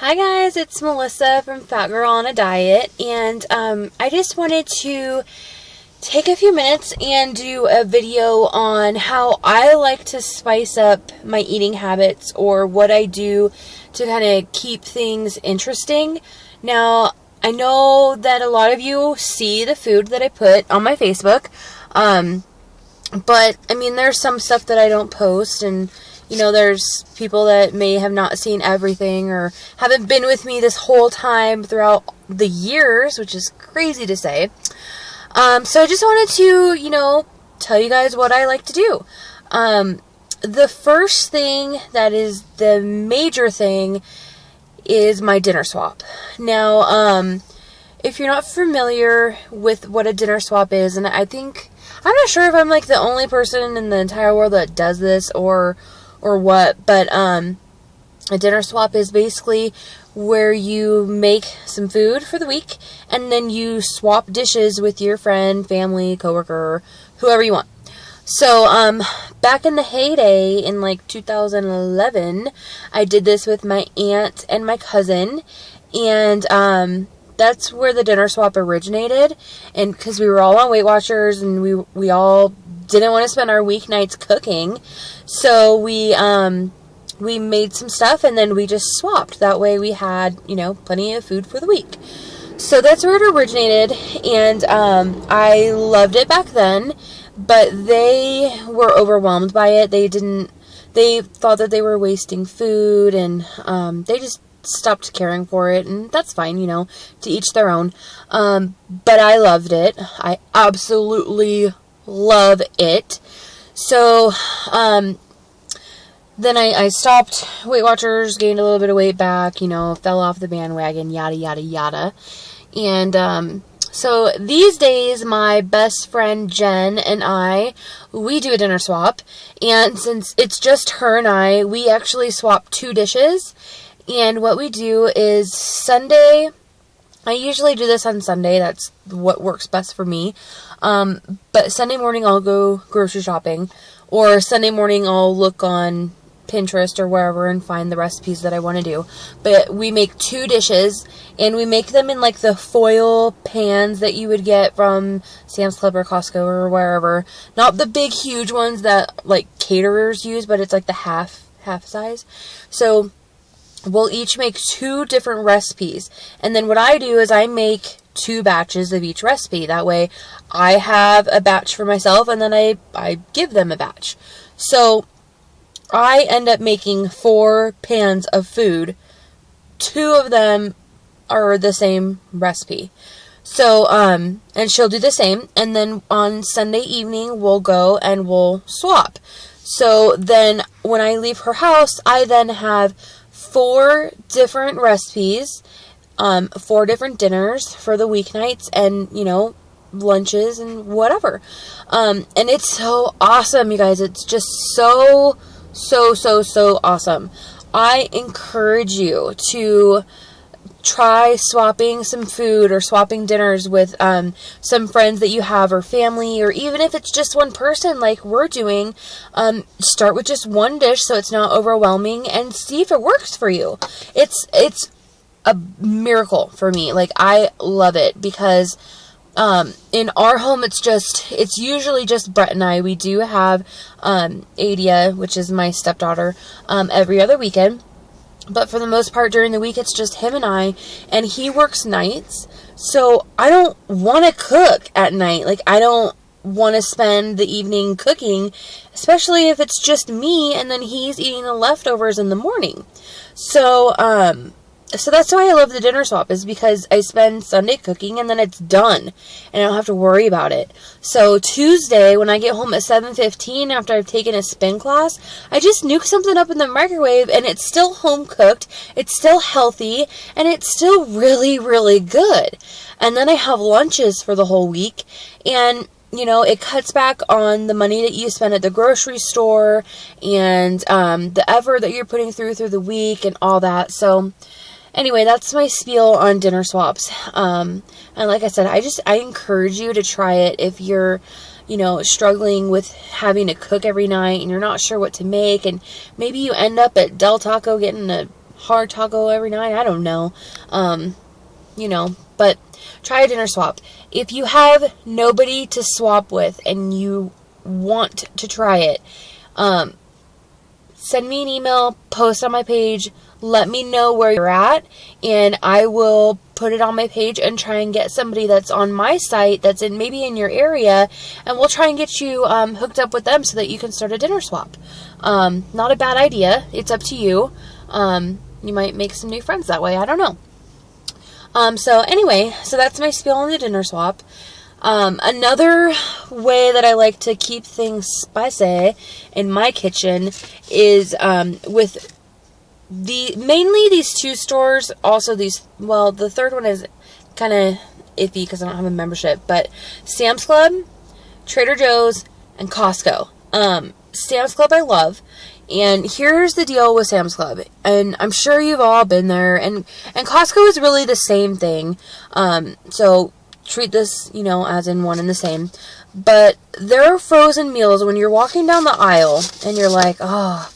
Hi guys, it's Melissa from Fat Girl on a Diet, and I just wanted to take a few minutes and do a video on how I like to spice up my eating habits, or what I do to kind of keep things interesting. Now, I know that a lot of you see the food that I put on my Facebook, but I mean, there's some stuff that I don't post, and there's people that may have not seen everything or haven't been with me this whole time throughout the years, which is crazy to say. So I just wanted to, tell you guys what I like to do. The first thing that is the major thing is my dinner swap. Now, if you're not familiar with what a dinner swap is, and I'm not sure if I'm like the only person in the entire world that does this or what, but a dinner swap is basically where you make some food for the week and then you swap dishes with your friend, family, coworker, whoever you want. So back in the heyday in like 2011, I did this with my aunt and my cousin, and that's where the dinner swap originated. And because we were all on Weight Watchers and we all didn't want to spend our weeknights cooking, so we made some stuff and then we just swapped. That way we had, plenty of food for the week. So that's where it originated, and I loved it back then, but they were overwhelmed by it. They thought that they were wasting food, and they just stopped caring for it, and that's fine, to each their own. But I loved it. I absolutely love it. So, then I stopped Weight Watchers, gained a little bit of weight back, fell off the bandwagon, yada, yada, yada. And, so these days, my best friend Jen and we do a dinner swap. And since it's just her and I, we actually swap 2 dishes. And what we do is Sunday, I usually do this on Sunday. That's what works best for me. But Sunday morning I'll go grocery shopping, or Sunday morning I'll look on Pinterest or wherever and find the recipes that I want to do. But we make 2 dishes, and we make them in like the foil pans that you would get from Sam's Club or Costco or wherever. Not the big huge ones that like caterers use, but it's like the half size. So we'll each make 2 different recipes, and then what I do is I make 2 batches of each recipe. That way I have a batch for myself, and then I give them a batch. So I end up making 4 pans of food. 2 of them are the same recipe. So, and she'll do the same, and then on Sunday evening we'll go and we'll swap. So then when I leave her house, I then have 4 different recipes, 4 different dinners for the weeknights, and, lunches and whatever. And it's so awesome, you guys. It's just so awesome. I encourage you to try swapping some food or swapping dinners with some friends that you have, or family, or even if it's just one person like we're doing. Start with just 1 dish so it's not overwhelming, and see if it works for you. It's a miracle for me. Like, I love it because in our home it's usually just Brett and I. We do have Adia, which is my stepdaughter, every other weekend. But for the most part, during the week, it's just him and I, and he works nights, so I don't want to cook at night. Like, I don't want to spend the evening cooking, especially if it's just me, and then he's eating the leftovers in the morning. So that's why I love the dinner swap, is because I spend Sunday cooking and then it's done and I don't have to worry about it. So Tuesday, when I get home at 7:15 after I've taken a spin class, I just nuke something up in the microwave, and it's still home cooked, it's still healthy, and it's still really, really good. And then I have lunches for the whole week, and it cuts back on the money that you spend at the grocery store and the effort that you're putting through the week and all that. So anyway, that's my spiel on dinner swaps. And like I said, I encourage you to try it if you're, struggling with having to cook every night and you're not sure what to make, and maybe you end up at Del Taco getting a hard taco every night. I don't know. But try a dinner swap. If you have nobody to swap with and you want to try it, send me an email, post on my page, let me know where you're at, and I will put it on my page and try and get somebody that's on my site that's maybe in your area, and we'll try and get you hooked up with them so that you can start a dinner swap. Not a bad idea. It's up to you. You might make some new friends that way. I don't know. So that's my spiel on the dinner swap. Another way that I like to keep things spicy in my kitchen is with mainly these two stores. Also the third one is kind of iffy because I don't have a membership, but Sam's Club, Trader Joe's, and Costco. Sam's Club I love. And here's the deal with Sam's Club, and I'm sure you've all been there, and Costco is really the same thing, so treat this, as in one and the same, but there are frozen meals when you're walking down the aisle, and you're like, oh,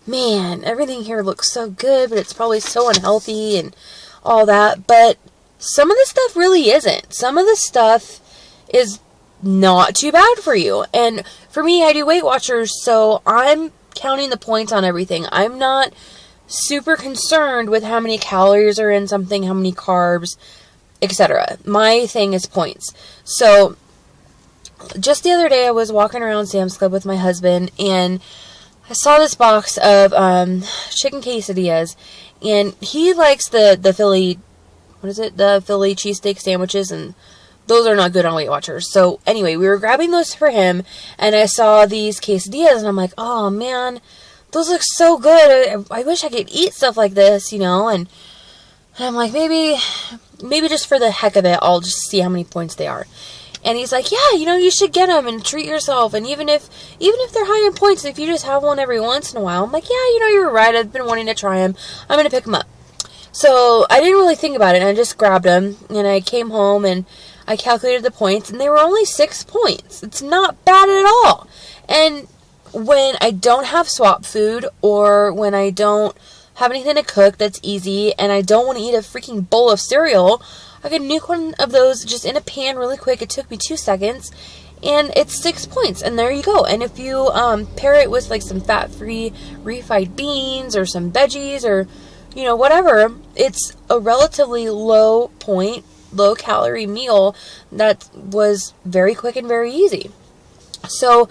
man, everything here looks so good, but it's probably so unhealthy, and all that, but some of the stuff really isn't. Some of the stuff is not too bad for you, and for me, I do Weight Watchers, so I'm counting the points on everything. I'm not super concerned with how many calories are in something, how many carbs, etc. My thing is points. So just the other day I was walking around Sam's Club with my husband and I saw this box of chicken quesadillas, and he likes the Philly, the Philly cheesesteak sandwiches, and those are not good on Weight Watchers. So anyway, we were grabbing those for him, and I saw these quesadillas, and I'm like, oh man, those look so good. I wish I could eat stuff like this, and I'm like, maybe just for the heck of it, I'll just see how many points they are. And he's like, yeah, you should get them and treat yourself. And even if they're high in points, if you just have one every once in a while, I'm like, yeah, you're right. I've been wanting to try them. I'm going to pick them up. So I didn't really think about it, and I just grabbed them, and I came home, and I calculated the points, and they were only 6 points. It's not bad at all. And when I don't have swap food, or when I don't have anything to cook that's easy, and I don't want to eat a freaking bowl of cereal, I could nuke one of those just in a pan really quick. It took me 2 seconds, and it's 6 points, and there you go. And if you pair it with like some fat-free refried beans or some veggies or whatever, it's a relatively low calorie meal that was very quick and very easy. So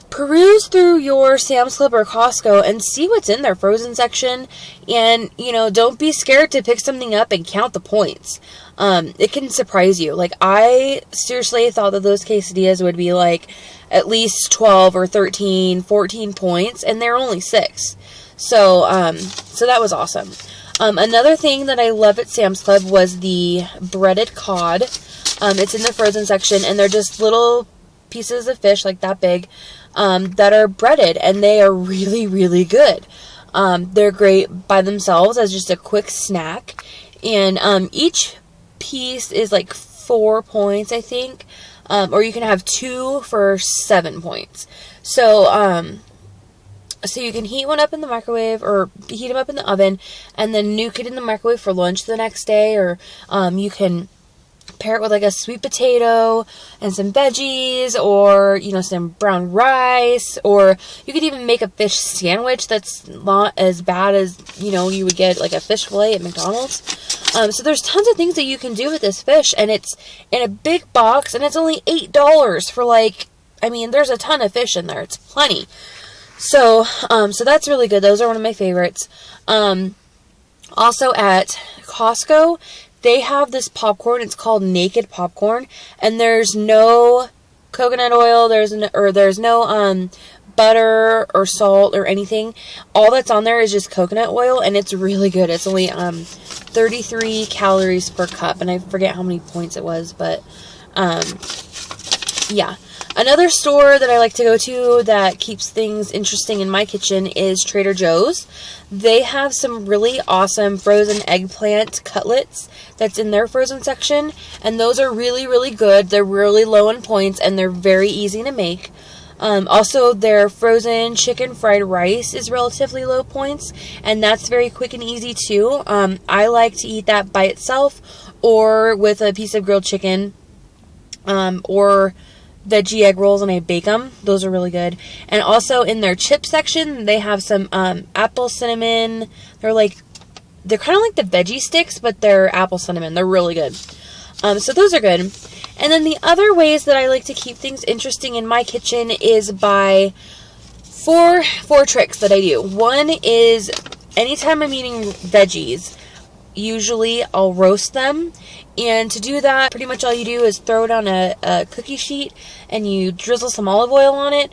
peruse through your Sam's Club or Costco and see what's in their frozen section, and don't be scared to pick something up and count the points. It can surprise you. Like, I seriously thought that those quesadillas would be like at least 12 or 13, 14 points, and they're only 6. So that was awesome. Another thing that I love at Sam's Club was the breaded cod. It's in the frozen section, and they're just little pieces of fish, like that big, that are breaded, and they are really, really good. They're great by themselves as just a quick snack, and each piece is like 4 points, I think, or you can have 2 for 7 points. So you can heat one up in the microwave, or heat them up in the oven, and then nuke it in the microwave for lunch the next day, or you can pair it with like a sweet potato and some veggies, or some brown rice, or you could even make a fish sandwich that's not as bad as you would get like a fish fillet at McDonald's. So there's tons of things that you can do with this fish, and it's in a big box, and it's only $8 for there's a ton of fish in there. It's plenty. So that's really good. Those are one of my favorites. Also at Costco, they have this popcorn. It's called Naked Popcorn, and there's no coconut oil. There's no butter or salt or anything. All that's on there is just coconut oil, and it's really good. It's only 33 calories per cup, and I forget how many points it was, but yeah. Another store that I like to go to that keeps things interesting in my kitchen is Trader Joe's. They have some really awesome frozen eggplant cutlets that's in their frozen section, and those are really, really good. They're really low in points, and they're very easy to make. Also, their frozen chicken fried rice is relatively low points, and that's very quick and easy too. I like to eat that by itself or with a piece of grilled chicken, or veggie egg rolls, and I bake them. Those are really good. And also in their chip section, they have some apple cinnamon. They're kind of like the veggie sticks, but they're apple cinnamon. They're really good. So those are good. And then the other ways that I like to keep things interesting in my kitchen is by four tricks that I do. One is anytime I'm eating veggies, usually I'll roast them. And to do that, pretty much all you do is throw it on a cookie sheet and you drizzle some olive oil on it,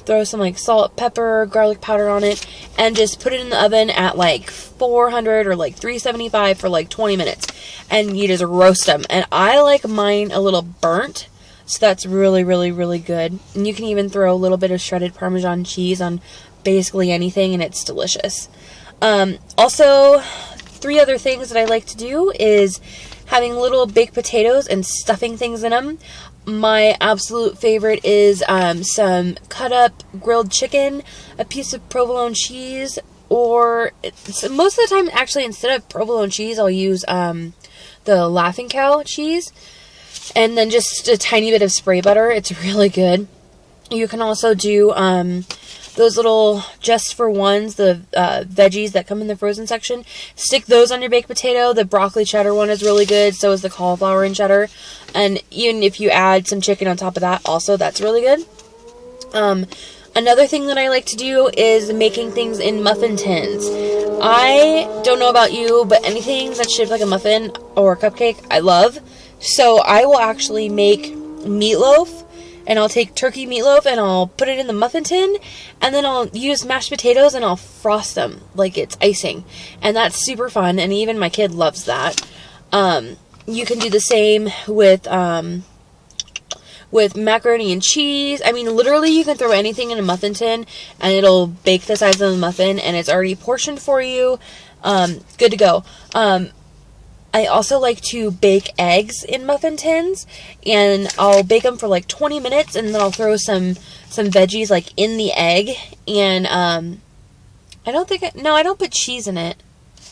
throw some like salt, pepper, garlic powder on it, and just put it in the oven at like 400 or like 375 for like 20 minutes. And you just roast them. And I like mine a little burnt, so that's really, really, really good. And you can even throw a little bit of shredded Parmesan cheese on basically anything, and it's delicious. Also, 3 other things that I like to do is having little baked potatoes and stuffing things in them. My absolute favorite is some cut up grilled chicken, a piece of provolone cheese, or most of the time, actually, instead of provolone cheese, I'll use the Laughing Cow cheese, and then just a tiny bit of spray butter. It's really good. You can also do those little just for ones, the veggies that come in the frozen section. Stick those on your baked potato. The broccoli cheddar one is really good. So is the cauliflower and cheddar. And even if you add some chicken on top of that, also that's really good. Another thing that I like to do is making things in muffin tins. I don't know about you, but anything that's shaped like a muffin or a cupcake, I love. So I will actually make meatloaf. And I'll take turkey meatloaf and I'll put it in the muffin tin, and then I'll use mashed potatoes and I'll frost them like it's icing. And that's super fun, and even my kid loves that. You can do the same with macaroni and cheese. I mean, literally you can throw anything in a muffin tin and it'll bake the size of the muffin, and it's already portioned for you. Good to go. I also like to bake eggs in muffin tins, and I'll bake them for like 20 minutes, and then I'll throw some veggies like in the egg, and I don't put cheese in it,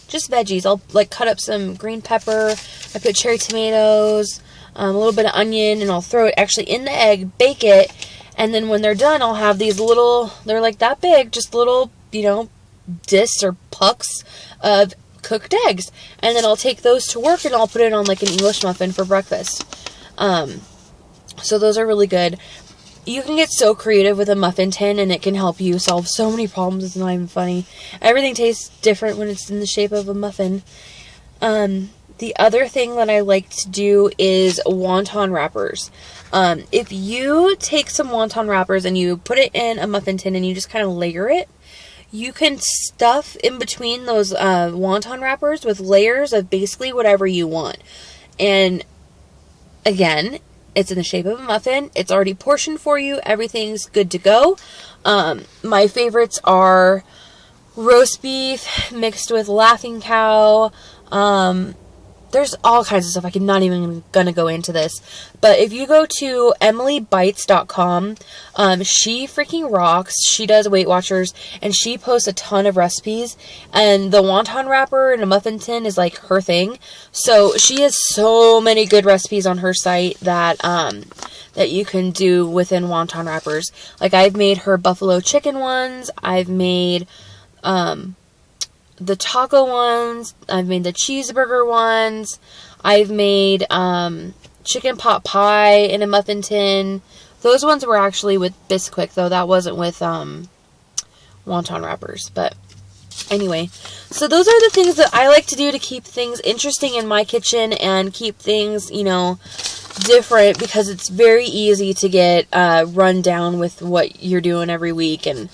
just veggies. I'll like cut up some green pepper, I put cherry tomatoes, a little bit of onion, and I'll throw it actually in the egg, bake it, and then when they're done, I'll have these little, they're like that big, just little, discs or pucks of cooked eggs, and then I'll take those to work and I'll put it on like an English muffin for breakfast. So those are really good. You can get so creative with a muffin tin, and it can help you solve so many problems. It's not even funny. Everything tastes different when it's in the shape of a muffin. The other thing that I like to do is wonton wrappers. If you take some wonton wrappers and you put it in a muffin tin and you just kind of layer it, you can stuff in between those wonton wrappers with layers of basically whatever you want. And again, it's in the shape of a muffin. It's already portioned for you. Everything's good to go. My favorites are roast beef mixed with Laughing Cow. There's all kinds of stuff. I'm not even gonna go into this. But if you go to emilybites.com, she freaking rocks. She does Weight Watchers, and she posts a ton of recipes. And the wonton wrapper in a muffin tin is like her thing. So she has so many good recipes on her site that that you can do within wonton wrappers. Like, I've made her buffalo chicken ones. I've made the taco ones. I've made the cheeseburger ones. I've made chicken pot pie in a muffin tin. Those ones were actually with Bisquick, though. That wasn't with wonton wrappers. But anyway, so those are the things that I like to do to keep things interesting in my kitchen and keep things, different, because it's very easy to get run down with what you're doing every week. And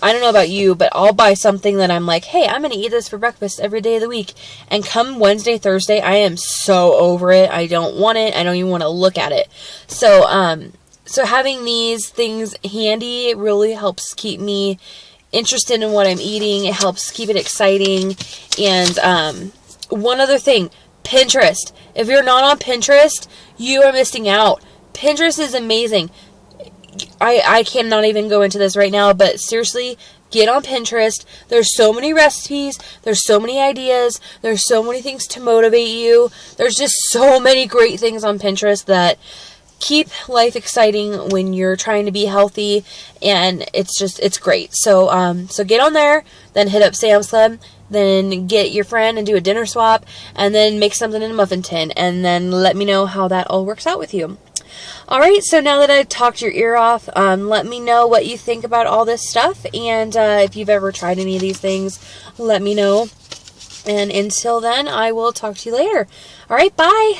I don't know about you, but I'll buy something that I'm like, hey, I'm going to eat this for breakfast every day of the week. And come Wednesday, Thursday, I am so over it. I don't want it. I don't even want to look at it. So having these things handy really helps keep me interested in what I'm eating. It helps keep it exciting. And one other thing, Pinterest. If you're not on Pinterest, you are missing out. Pinterest is amazing. I cannot even go into this right now, but seriously, get on Pinterest. There's so many recipes. There's so many ideas. There's so many things to motivate you. There's just so many great things on Pinterest that keep life exciting when you're trying to be healthy, and it's great. So so get on there, then hit up Sam's Club, then get your friend and do a dinner swap, and then make something in a muffin tin, and then let me know how that all works out with you. Alright, so now that I've talked your ear off, let me know what you think about all this stuff, and if you've ever tried any of these things, let me know. And until then, I will talk to you later. Alright, bye!